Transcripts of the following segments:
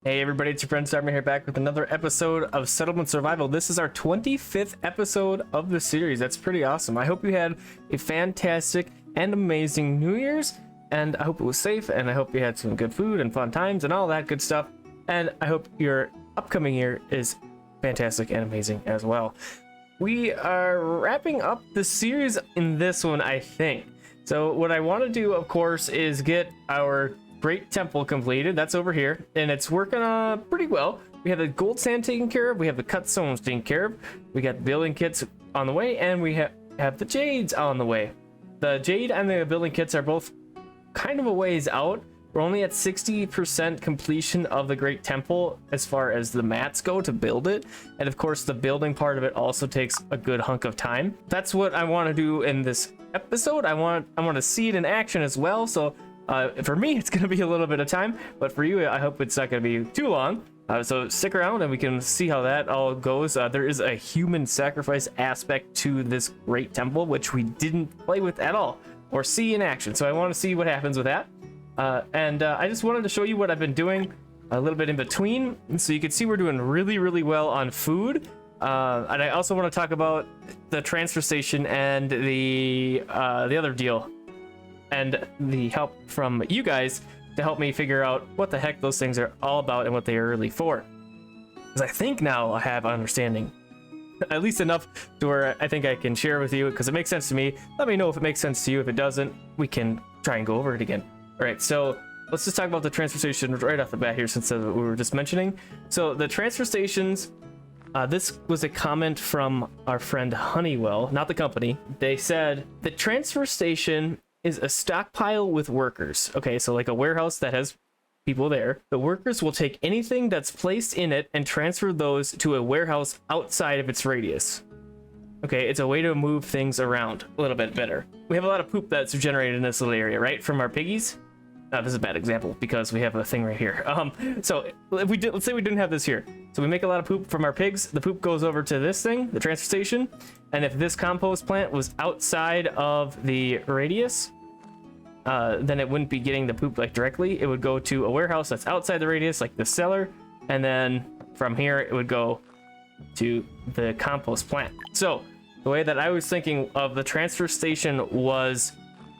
Hey everybody, it's your friend Sarmate here, back with another episode of Settlement Survival. This is our 25th episode of the series. That's pretty awesome. I hope you had a fantastic and amazing New Year's, and I hope it was safe, and I hope you had some good food and fun times and all that good stuff. And I hope your upcoming year is fantastic and amazing as well. We are wrapping up the series in this one, I think. So what I want to do, of course, is get our Great Temple completed. That's over here, and it's working pretty well. We have the gold sand taken care of, we have the cut stones taken care of, we got building kits on the way, and we have the jades on the way. The jade and the building kits are both kind of a ways out. We're only at 60% completion of the Great Temple as far as the mats go to build it, and of course the building part of it also takes a good hunk of time. That's what I want to do in this episode. I want to see it in action as well. So for me, it's going to be a little bit of time, but for you, I hope it's not going to be too long. So stick around and we can see how that all goes. There is a human sacrifice aspect to this Great Temple, which we didn't play with at all or see in action. So I want to see what happens with that. I just wanted to show you what I've been doing a little bit in between. So you can see we're doing really, really well on food. And I also want to talk about the transfer station and the other deal, and the help from you guys to help me figure out what the heck those things are all about and what they are really for. Because I think now I have understanding, at least enough to where I think I can share with you, because it makes sense to me. Let me know if it makes sense to you. If it doesn't, we can try and go over it again. All right, so let's just talk about the transfer station right off the bat here, since we were just mentioning. So the transfer stations, this was a comment from our friend Honeywell, not the company. They said the transfer station is a stockpile with workers. Okay, so like a warehouse that has people there. The workers will take anything that's placed in it and transfer those to a warehouse outside of its radius. Okay, it's a way to move things around a little bit better. We have a lot of poop that's generated in this little area, right? From our piggies. This is a bad example because we have a thing right here. So if let's say we didn't have this here. So we make a lot of poop from our pigs. The poop goes over to this thing, the transfer station. And if this compost plant was outside of the radius, then it wouldn't be getting the poop like directly. It would go to a warehouse that's outside the radius, like the cellar. And then from here, it would go to the compost plant. So the way that I was thinking of the transfer station was,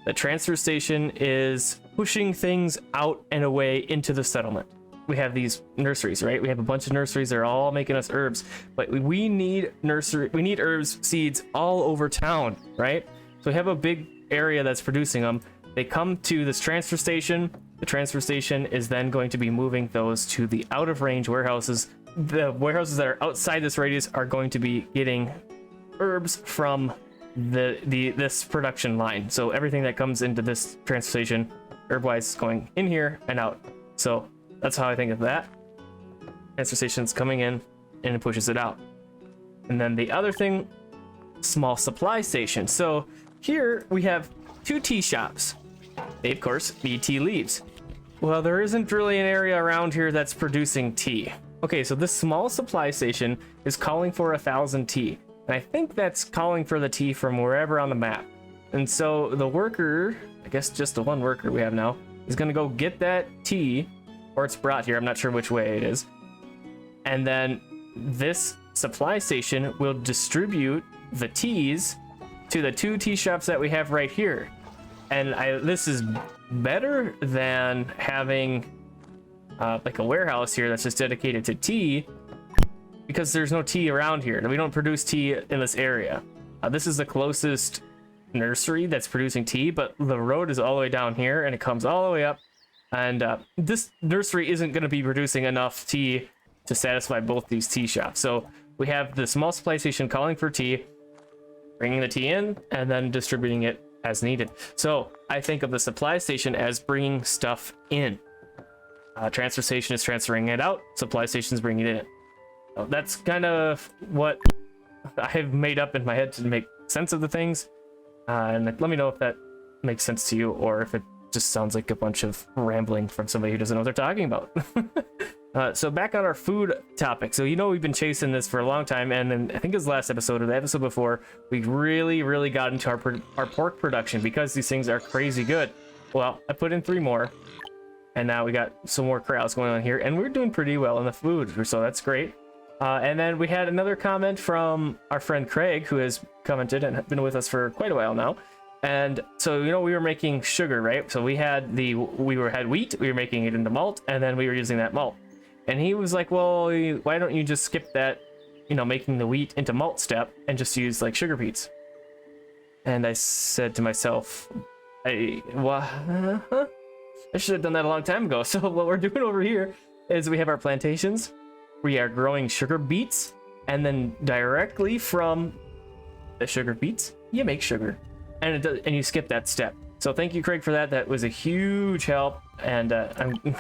the transfer station is pushing things out and away into the settlement. We have these nurseries, right? We have a bunch of nurseries. They're all making us herbs, but we need herbs, seeds all over town, right? So we have a big area that's producing them. They come to this transfer station. The transfer station is then going to be moving those to the out of range warehouses. The warehouses that are outside this radius are going to be getting herbs from this production line. So everything that comes into this transfer station herb-wise is going in here and out. So that's how I think of that. Transfer station's coming in and it pushes it out. And then the other thing, small supply station. So here we have two tea shops. They of course need tea leaves. Well, there isn't really an area around here that's producing tea. Okay, so this small supply station is calling for 1,000 tea. And I think that's calling for the tea from wherever on the map. And so the worker, I guess just the one worker we have now, is gonna go get that tea, or it's brought here, I'm not sure which way it is. And then this supply station will distribute the teas to the two tea shops that we have right here. And this is better than having like a warehouse here that's just dedicated to tea, because there's no tea around here. We don't produce tea in this area. This is the closest nursery that's producing tea, but the road is all the way down here and it comes all the way up. And this nursery isn't going to be producing enough tea to satisfy both these tea shops. So we have the small supply station calling for tea, bringing the tea in, and then distributing it as needed. So I think of the supply station as bringing stuff in. Transfer station is transferring it out. Supply station is bringing it in. So that's kind of what I have made up in my head to make sense of the things. And let me know if that makes sense to you, or if it just sounds like a bunch of rambling from somebody who doesn't know what they're talking about. So back on our food topic. So we've been chasing this for a long time, and then I think it was last episode or the episode before, we really got into our pork production because these things are crazy good. Well, I put in 3 more. And now we got some more crowds going on here, and we're doing pretty well in the food, so that's great. And then we had another comment from our friend Craig, who has commented and been with us for quite a while now. And so, you know, we were making sugar, right? So we had had wheat, we were making it into malt, and then we were using that malt. And he was like, well, why don't you just skip that, you know, making the wheat into malt step and just use like sugar beets? And I said to myself, I should have done that a long time ago. So what we're doing over here is we have our plantations. We are growing sugar beets, and then directly from the sugar beets, you make sugar, and it does, and you skip that step. So thank you, Craig, for that. That was a huge help, and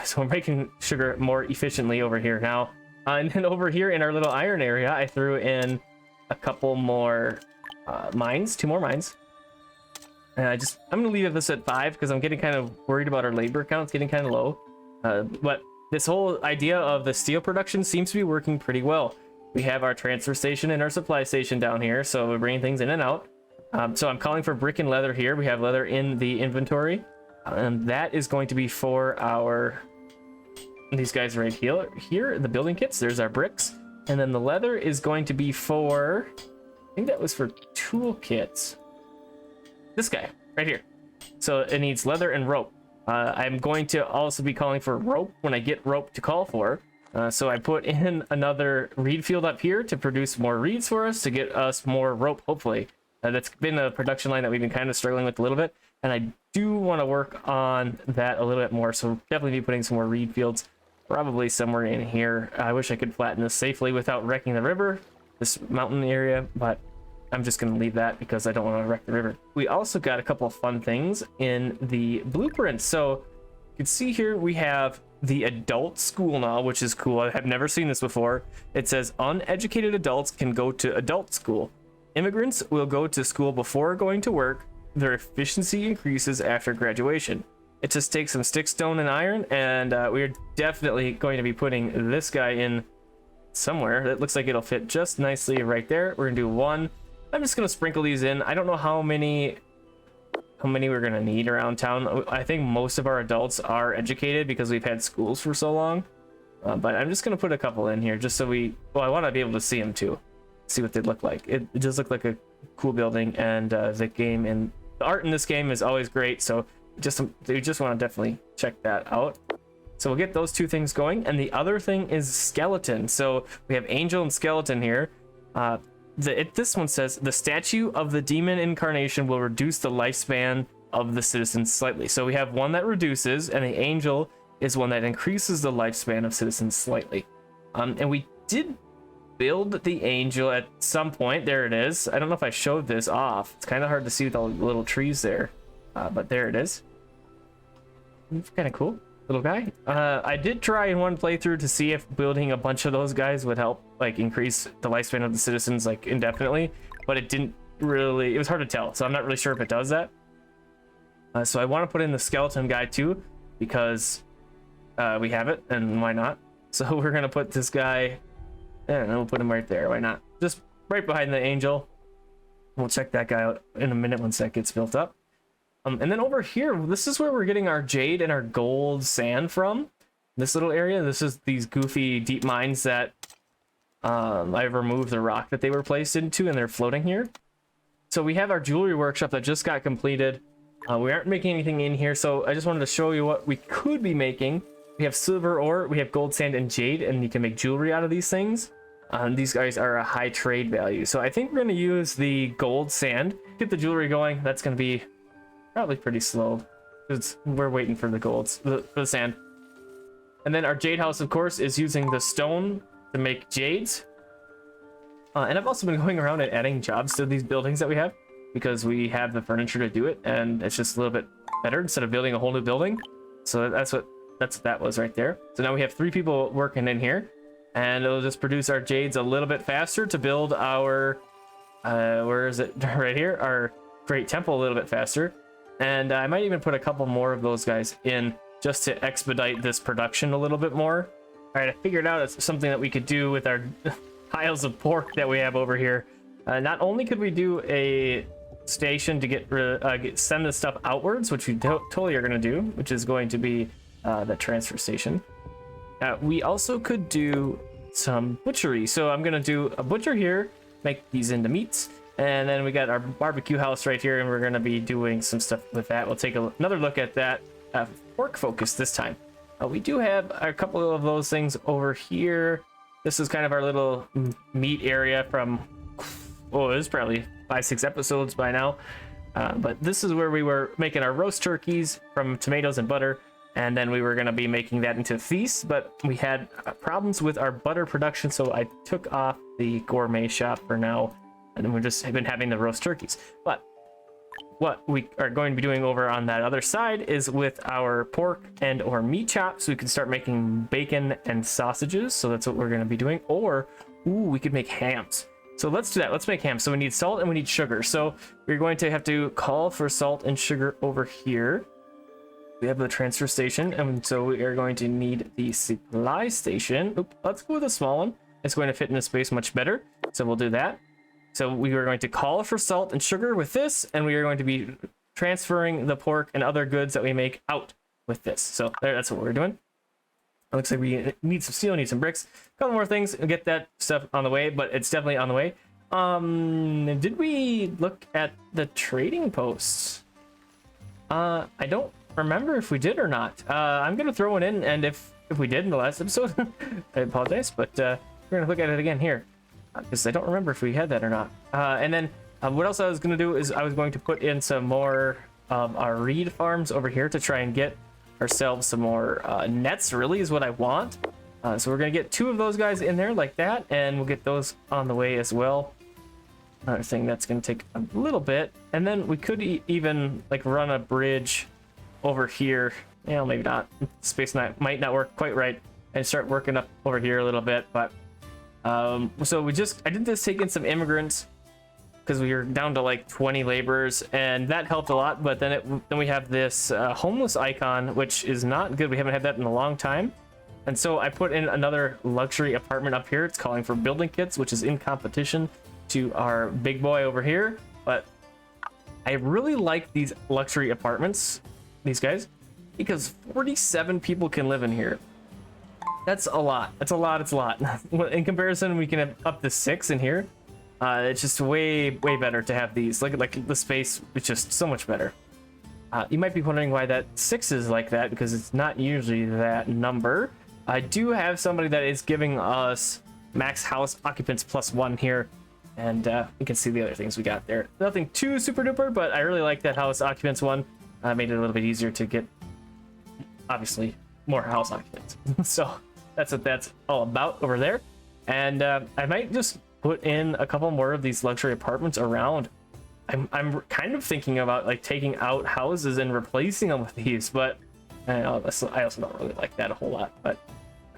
so we're making sugar more efficiently over here now. And then over here in our little iron area, I threw in a couple more mines, 2 more mines. And I'm gonna leave this at 5 because I'm getting kind of worried about our labor count. It's getting kind of low, but this whole idea of the steel production seems to be working pretty well. We have our transfer station and our supply station down here, so we're bringing things in and out. So I'm calling for brick and leather here. We have leather in the inventory, and that is going to be for these guys right here, the building kits. There's our bricks, and then the leather is going to be for, I think that was for tool kits. This guy right here. So it needs leather and rope. I'm going to also be calling for rope when I get rope to call for. So I put in another reed field up here to produce more reeds for us to get us more rope, hopefully. That's been a production line that we've been kind of struggling with a little bit, and I do want to work on that a little bit more. So definitely be putting some more reed fields, probably somewhere in here. I wish I could flatten this safely without wrecking the river, this mountain area, but I'm just going to leave that because I don't want to wreck the river. We also got a couple of fun things in the blueprints. So you can see here we have the adult school now, which is cool. I have never seen this before. It says uneducated adults can go to adult school. Immigrants will go to school before going to work. Their efficiency increases after graduation. It just takes some stick, stone, and iron, and we're definitely going to be putting this guy in somewhere. It looks like it'll fit just nicely right there. We're gonna do 1. I'm just gonna sprinkle these in. I don't know how many we're gonna need around town. I think most of our adults are educated because we've had schools for so long. But I'm just gonna put a couple in here just so I want to be able to see them too, see what they look like. It does look like a cool building, and the art in this game is always great. So you just want to definitely check that out. So we'll get those 2 things going, and the other thing is skeleton. So we have angel and skeleton here. This one says the statue of the demon incarnation will reduce the lifespan of the citizens slightly. So we have one that reduces, and the angel is one that increases the lifespan of citizens slightly. And we did build the angel at some point. There it is. I don't know if I showed this off. It's kind of hard to see with all the little trees there, but there it is. It's kind of cool. Little guy. I did try in one playthrough to see if building a bunch of those guys would help like increase the lifespan of the citizens like indefinitely, but it didn't really, it was hard to tell, so I'm not really sure if it does that. So I want to put in the skeleton guy too because we have it, and why not? So we're gonna put this guy, and we'll put him right there. Why not? Just right behind the angel. We'll check that guy out in a minute once that gets built up. And then over here, this is where we're getting our jade and our gold sand from. This little area. This is these goofy deep mines that I've removed the rock that they were placed into, and they're floating here. So we have our jewelry workshop that just got completed. We aren't making anything in here, so I just wanted to show you what we could be making. We have silver ore, we have gold, sand, and jade, and you can make jewelry out of these things. These guys are a high trade value, so I think we're going to use the gold sand. Get the jewelry going. That's going to be probably pretty slow because we're waiting for the golds, for the sand. And then our jade house, of course, is using the stone to make jades. And I've also been going around and adding jobs to these buildings that we have because we have the furniture to do it, and it's just a little bit better instead of building a whole new building. So that's what that was right there. So now we have 3 people working in here, and it'll just produce our jades a little bit faster to build our where is it? Right here, our great temple a little bit faster. And I might even put a couple more of those guys in just to expedite this production a little bit more. All right, I figured out it's something that we could do with our piles of pork that we have over here. Not only could we do a station to send this stuff outwards, which we totally are going to do, which is going to be the transfer station. We also could do some butchery. So I'm gonna do a butcher here, make these into meats, and then we got our barbecue house right here, and we're gonna be doing some stuff with that. We'll take another look at that pork focus this time. We do have a couple of those things over here. This is kind of our little meat area from, oh, it's probably 5-6 episodes by now. But this is where we were making our roast turkeys from tomatoes and butter, and then we were going to be making that into feasts, but we had problems with our butter production, so I took off the gourmet shop for now, and then we've just been having the roast turkeys. But what we are going to be doing over on that other side is with our pork and or meat chops, we can start making bacon and sausages. So that's what we're going to be doing. Or, ooh, we could make hams. So let's do that. Let's make ham. So we need salt and we need sugar. So we're going to have to call for salt and sugar over here. We have the transfer station, and so we are going to need the supply station. Oop, let's go with a small one. It's going to fit in the space much better. So we'll do that. So we are going to call for salt and sugar with this, and we are going to be transferring the pork and other goods that we make out with this. So there, that's what we're doing. It looks like we need some steel, need some bricks, a couple more things, and get that stuff on the way, but it's definitely on the way. Did we look at the trading posts? I don't remember if we did or not. I'm gonna throw one in, and if we did in the last episode, I apologize, but we're gonna look at it again here. Because I don't remember if we had that or not. And then what else I was going to do is I was going to put in some more of our reed farms over here to try and get ourselves some more nets, really is what I want. So we're going to get 2 of those guys in there like that, and we'll get those on the way as well. Another thing that's going to take a little bit. And then we could even like run a bridge over here. Yeah, maybe not. Space might not work quite right. And start working up over here a little bit, but so I did this take in some immigrants because we were down to like 20 laborers, and that helped a lot. But then we have this homeless icon, which is not good. We haven't had that in a long time, and so I put in another luxury apartment up here. It's calling for building kits, which is in competition to our big boy over here. But I really like these luxury apartments, these guys, because 47 people can live in here. That's a lot. It's a lot. In comparison, we can have up to 6 in here. It's just way better to have these. Like the space is just so much better. You might be wondering why that 6 is like that, because it's not usually that number. I do have somebody that is giving us max house occupants +1 here, and you can see the other things we got there. Nothing too super duper, but I really like that house occupants one. Made it a little bit easier to get, obviously, more house occupants. So that's what that's all about over there. And I might just put in a couple more of these luxury apartments around. I'm kind of thinking about like taking out houses and replacing them with these, but I also don't really like that a whole lot. But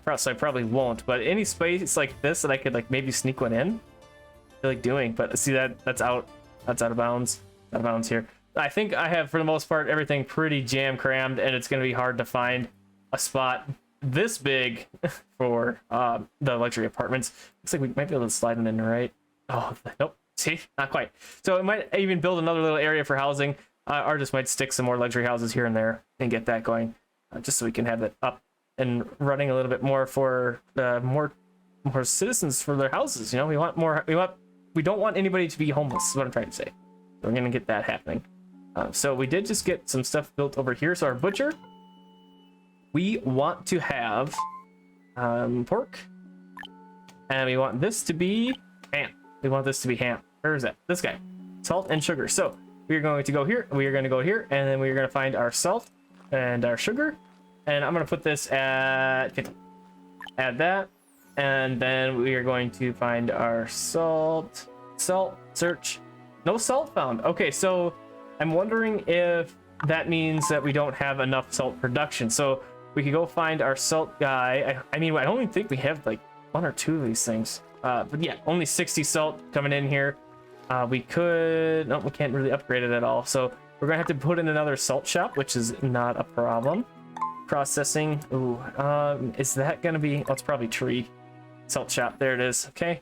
I probably won't. But any space like this that I could like maybe sneak one in, I feel like doing. But see that's out of bounds. Out of bounds here. I think I have, for the most part, everything pretty jam crammed, and it's going to be hard to find a spot this big for the luxury apartments. Looks like we might be able to slide them in, right? Oh, nope. See, not quite. So it might even build another little area for housing, or just might stick some more luxury houses here and there and get that going, just so we can have it up and running a little bit more for more citizens for their houses. You know, we want more. We don't want anybody to be homeless. Is what I'm trying to say. So we're gonna get that happening. So we did just get some stuff built over here. So our butcher, we want to have pork, and we want this to be ham. We want this to be ham. Where is that? This guy. Salt and sugar. So we are going to go here. We are going to go here, and then we are going to find our salt and our sugar. And I'm going to put this at 50. Add that, and then we are going to find our salt. Salt. Search. No salt found. Okay, so I'm wondering if that means that we don't have enough salt production. So we could go find our salt guy. I mean, I only think we have like 1 or 2 of these things. But yeah, only 60 salt coming in here. We could, no, we can't really upgrade it at all. So we're gonna have to put in another salt shop, which is not a problem. Processing. Ooh, is that gonna be? Oh, it's probably tree. Salt shop. There it is. Okay.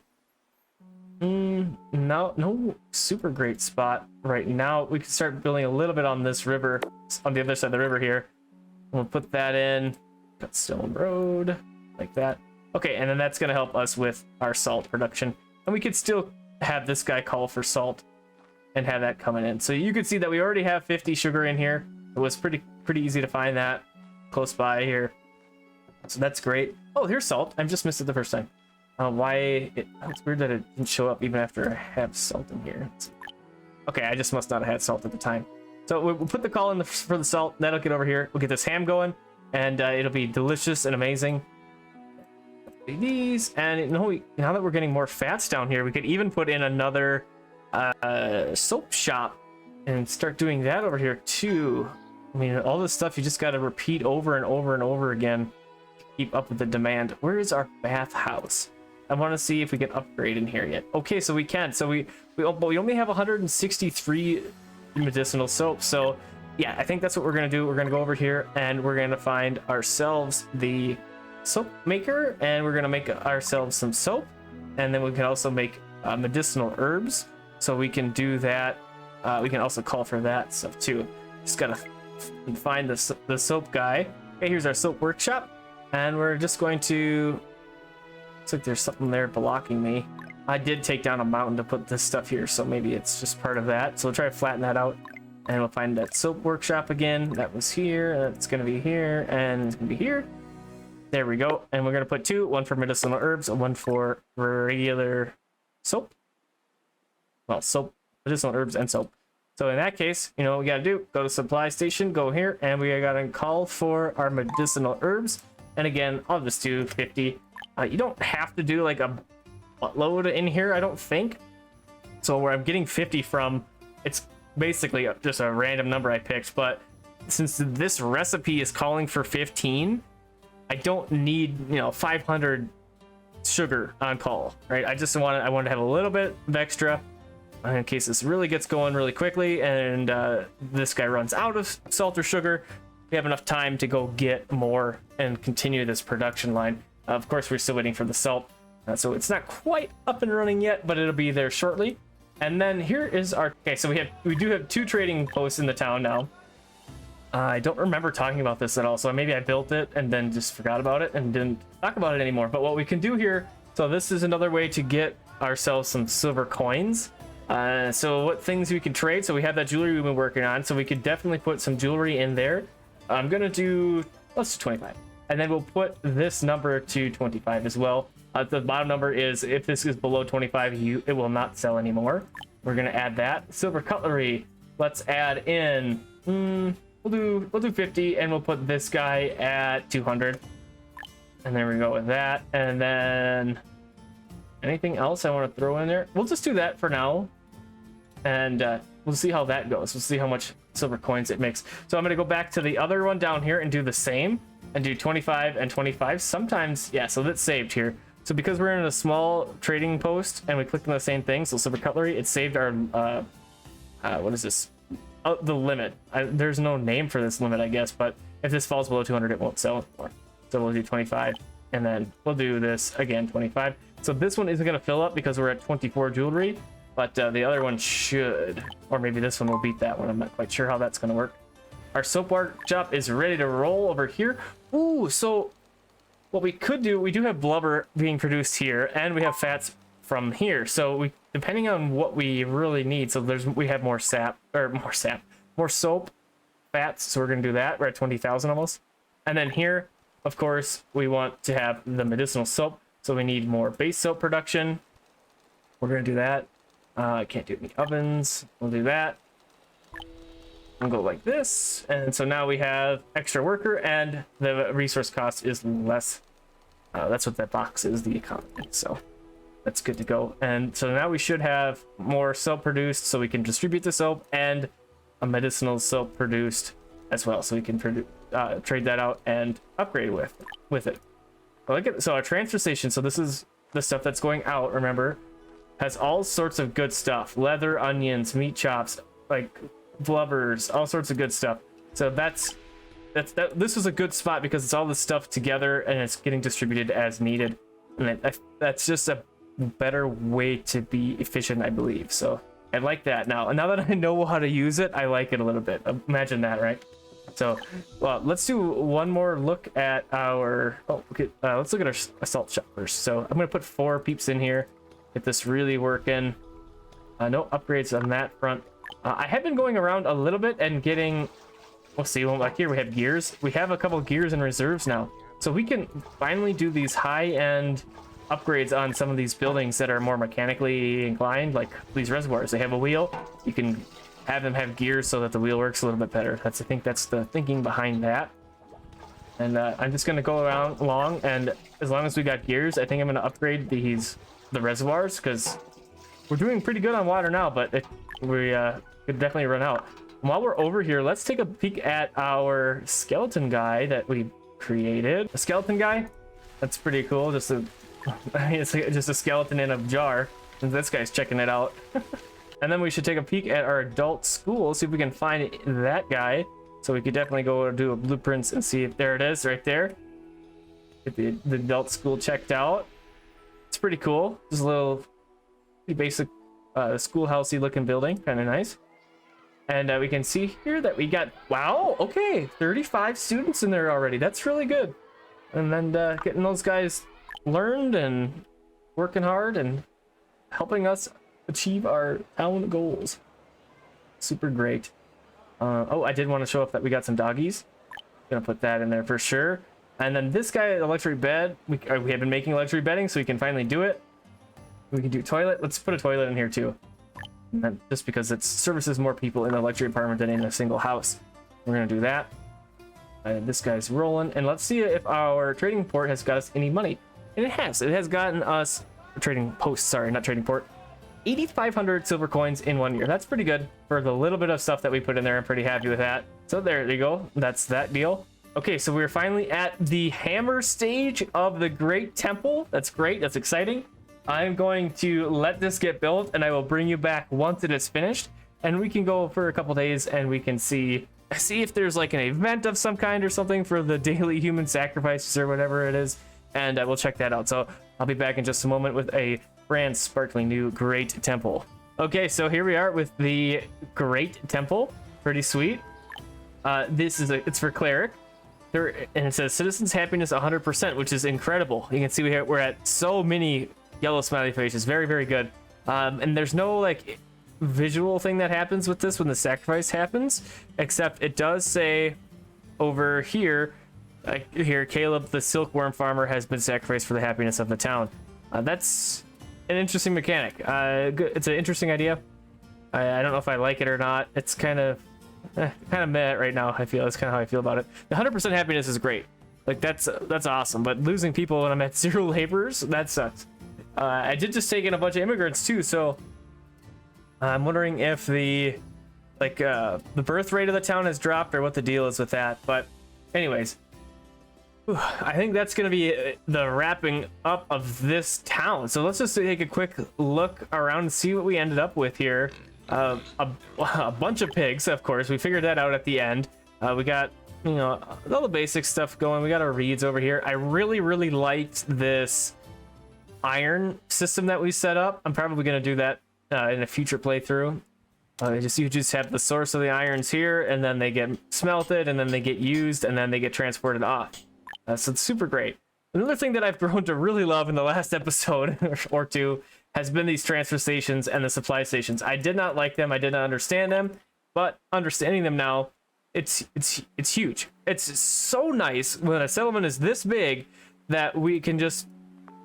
No super great spot right now. We can start building a little bit on this river, on the other side of the river here. We'll put that in. Cut Stone Road like that. Okay, and then that's gonna help us with our salt production. And we could still have this guy call for salt and have that coming in. So you can see that we already have 50 sugar in here. It was pretty easy to find that close by here. So that's great. Oh, here's salt. I just missed it the first time. It's weird that it didn't show up even after I have salt in here. Okay, I just must not have had salt at the time. So we'll put the call in for the salt. That'll get over here. We'll get this ham going, and it'll be delicious and amazing. These, and now that we're getting more fats down here, we could even put in another soap shop and start doing that over here too. I mean, all this stuff you just got to repeat over and over and over again to keep up with the demand. Where is our bathhouse? I want to see if we can upgrade in here yet. Okay, so we can. So we only have 163 medicinal soap. So yeah, I think that's what we're gonna do. We're gonna go over here and we're gonna find ourselves the soap maker, and we're gonna make ourselves some soap, and then we can also make medicinal herbs. So we can do that. We can also call for that stuff too. Just gotta find the soap guy. Okay, here's our soap workshop, and we're just going to. Looks like there's something there blocking me. I did take down a mountain to put this stuff here, so maybe it's just part of that. So we'll try to flatten that out, and we'll find that soap workshop again. That was here, and it's gonna be here, and it's gonna be here. There we go. And we're gonna put two, one for medicinal herbs and one for regular soap. Well, soap, medicinal herbs, and soap. So in that case, you know what we gotta do? Go to supply station, go here, and we gotta call for our medicinal herbs. And again, I'll just do 50. You don't have to do like a load in here, I don't think. So where I'm getting 50 from, it's basically just a random number I picked. But since this recipe is calling for 15, I don't need 500 sugar on call, right? I want to have a little bit of extra in case this really gets going really quickly, and this guy runs out of salt or sugar. We have enough time to go get more and continue this production line. Of course, we're still waiting for the salt, so it's not quite up and running yet, but it'll be there shortly. And then here is our. Okay, so we do have 2 trading posts in the town now. I don't remember talking about this at all, so maybe I built it and then just forgot about it and didn't talk about it anymore. But what we can do here, so this is another way to get ourselves some silver coins. So what things we can trade? So we have that jewelry we've been working on, so we could definitely put some jewelry in there. I'm gonna do, let's do 25. And then we'll put this number to 25 as well. The bottom number is, if this is below 25, it will not sell anymore. We're gonna add that. Silver cutlery, let's add in, we'll do 50, and we'll put this guy at 200. And there we go with that. And then anything else I want to throw in there? We'll just do that for now. And we'll see how that goes. We'll see how much silver coins it makes. So I'm gonna go back to the other one down here and do the same, and do 25 and 25. Sometimes, yeah, so that's saved here. So because we're in a small trading post and we clicked on the same thing, so silver cutlery, it saved our what is this? Oh, the limit. There's no name for this limit, I guess, but if this falls below 200, it won't sell anymore. So we'll do 25, and then we'll do this again, 25. So this one isn't gonna fill up because we're at 24 jewelry, but the other one should, or maybe this one will beat that one. I'm not quite sure how that's gonna work. Our soap workshop is ready to roll over here. Ooh, so what we could do, we do have blubber being produced here, and we have fats from here. So depending on what we really need, so we have more soap, fats. So we're gonna do that. We're at 20,000 almost. And then here, of course, we want to have the medicinal soap. So we need more base soap production. We're gonna do that. I can't do any ovens. We'll do that. We'll go like this, and so now we have extra worker, and the resource cost is less. That's what that box is, the economy. So that's good to go. And so now we should have more soap produced, so we can distribute the soap, and a medicinal soap produced as well, so we can trade that out and upgrade with it. So our transfer station. So this is the stuff that's going out. Remember, has all sorts of good stuff: leather, onions, meat chops, like blubbers, all sorts of good stuff. So this is a good spot because it's all this stuff together and it's getting distributed as needed, and that's just a better way to be efficient, I believe. So I like that. Now that I know how to use it, I like it a little bit. Imagine that, right? So, well, let's do one more look at our, oh, okay, let's look at our assault shop first. So I'm gonna put 4 peeps in here, get this really working. No upgrades on that front. I have been going around a little bit and getting, we'll see, well, back here we have gears. We have a couple gears and reserves now. So we can finally do these high-end upgrades on some of these buildings that are more mechanically inclined, like these reservoirs. They have a wheel. You can have them have gears so that the wheel works a little bit better. I think that's the thinking behind that. And I'm just gonna go around along, and as long as we got gears, I think I'm gonna upgrade the reservoirs, because we're doing pretty good on water now, but we could definitely run out. While we're over here, let's take a peek at our skeleton guy that we created. A skeleton guy, that's pretty cool. Just a it's just a skeleton in a jar, and this guy's checking it out. And then we should take a peek at our adult school, see if we can find that guy. So we could definitely go do a blueprints and see if there it is right there. Get the adult school checked out. It's pretty cool. Just a little pretty basic schoolhousey looking building, kind of nice. And we can see here that we got, wow, okay, 35 students in there already. That's really good. And then getting those guys learned and working hard and helping us achieve our town goals. Super great. Oh, I did want to show off that we got some doggies. Gonna put that in there for sure. And then this guy, the luxury bed, we have been making luxury bedding, so we can finally do it. We can do toilet. Let's put a toilet in here too. Just because it services more people in a luxury apartment than in a single house. We're gonna do that. This guy's rolling, and let's see if our trading port has got us any money. And it has. It has gotten us trading post. Sorry, not trading port. 8,500 silver coins in 1 year. That's pretty good for the little bit of stuff that we put in there. I'm pretty happy with that. So there you go. That's that deal. Okay, so we're finally at the hammer stage of the Great Temple. That's great. That's exciting. I'm going to let this get built, and I will bring you back once it is finished, and we can go for a couple days and we can see if there's like an event of some kind or something for the daily human sacrifices or whatever it is, and we'll check that out. So I'll be back in just a moment with a brand sparkling new Great Temple. Okay, so here we are with the Great Temple. Pretty sweet. It's for cleric. And it says citizens happiness 100%, which is incredible. You can see we're at so many yellow smiley faces. Very, very good. And there's no like visual thing that happens with this when the sacrifice happens, except it does say over here, here, Caleb the silkworm farmer has been sacrificed for the happiness of the town. That's an interesting mechanic. It's an interesting idea. I don't know if I like it or not. It's kind of meh right now. I feel that's kind of how I feel about it. The 100% happiness is great. Like that's awesome. But losing people when I'm at 0 laborers, that sucks. I did just take in a bunch of immigrants too, so I'm wondering if the birth rate of the town has dropped or what the deal is with that. But anyways, I think that's going to be the wrapping up of this town. So let's just take a quick look around and see what we ended up with here. A bunch of pigs, of course. We figured that out at the end. We got, all the basic stuff going. We got our reeds over here. I really, really liked this iron system that we set up. I'm probably going to do that in a future playthrough. You just have the source of the irons here, and then they get smelted, and then they get used, and then they get transported off. So it's super great. Another thing that I've grown to really love in the last episode or two has been these transfer stations and the supply stations. I did not like them. I did not understand them, but understanding them now, it's huge. It's so nice when a settlement is this big that we can just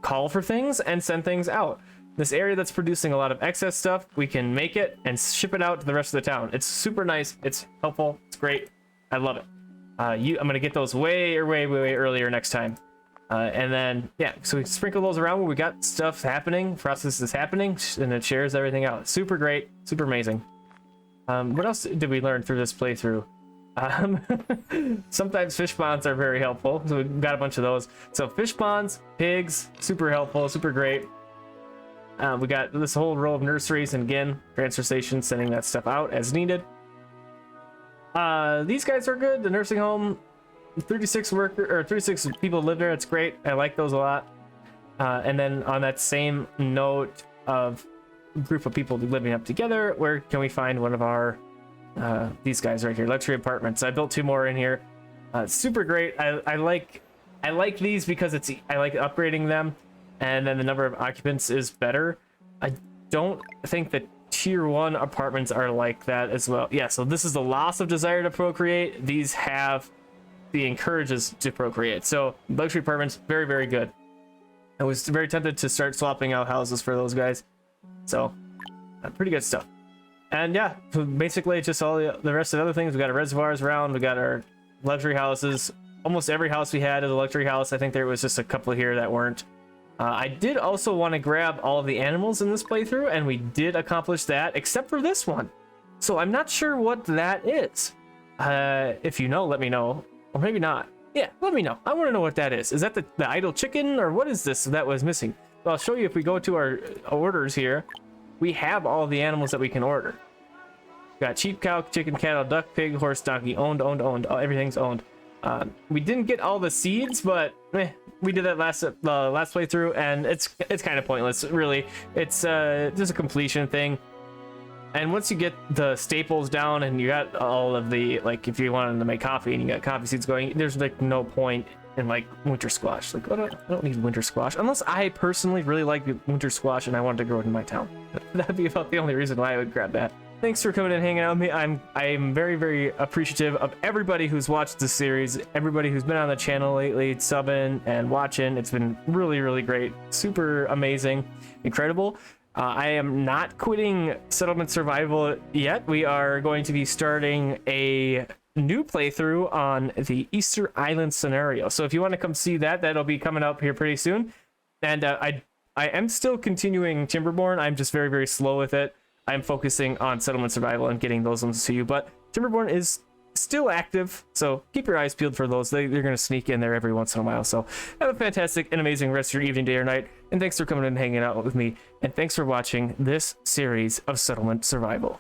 call for things and send things out. This area that's producing a lot of excess stuff, we can make it and ship it out to the rest of the town. It's super nice. It's helpful. It's great. I love it. I'm gonna get those way earlier next time. And then, yeah, so we sprinkle those around where we got stuff happening, processes happening, and it shares everything out. Super great, super amazing. What else did we learn through this playthrough? Sometimes fish ponds are very helpful, so we got a bunch of those. So fish ponds, pigs, super helpful, super great. We got this whole row of nurseries, and again, transfer stations sending that stuff out as needed. These guys are good. The nursing home, 36 people live there. It's great. I like those a lot. And then on that same note of a group of people living up together, where can we find one of our these guys right here, luxury apartments. I built 2 more in here. Super great. I like these because I like upgrading them, and then the number of occupants is better. I don't think that tier 1 apartments are like that as well. Yeah, so this is the loss of desire to procreate. These have the encourages to procreate. So luxury apartments, very, very good. I was very tempted to start swapping out houses for those guys. So pretty good stuff. And yeah, so basically just all the rest of the other things. We got our reservoirs around, we got our luxury houses. Almost every house we had is a luxury house. I think there was just a couple here that weren't. I did also want to grab all of the animals in this playthrough, and we did accomplish that, except for this one. So I'm not sure what that is. If you know, let me know. Or maybe not. Yeah, let me know. I want to know what that is. Is that the idle chicken, or what is this that was missing? Well, I'll show you if we go to our orders here. We have all the animals that we can order. We got sheep, cow, chicken, cattle, duck, pig, horse, donkey. Owned. Oh, everything's owned. We didn't get all the seeds, but we did that last playthrough, and it's kind of pointless, really. It's just a completion thing. And once you get the staples down and you got all of the, like, if you wanted to make coffee and you got coffee seeds going, there's like no point in like winter squash. Like, I don't need winter squash unless I personally really like winter squash and I wanted to grow it in my town. That'd be about the only reason why I would grab that. Thanks for coming and hanging out with me. I'm very, very appreciative of everybody who's watched this series, everybody who's been on the channel lately, subbing and watching. It's been really, really great, super amazing, incredible. I am not quitting Settlement Survival yet. We are going to be starting a new playthrough on the Easter Island scenario. So if you want to come see that, that'll be coming up here pretty soon. And I am still continuing Timberborn. I'm just very, very slow with it. I'm focusing on Settlement Survival and getting those ones to you. But Timberborn is still active, so keep your eyes peeled for those. They're going to sneak in there every once in a while. So have a fantastic and amazing rest of your evening, day, or night. And thanks for coming and hanging out with me. And thanks for watching this series of Settlement Survival.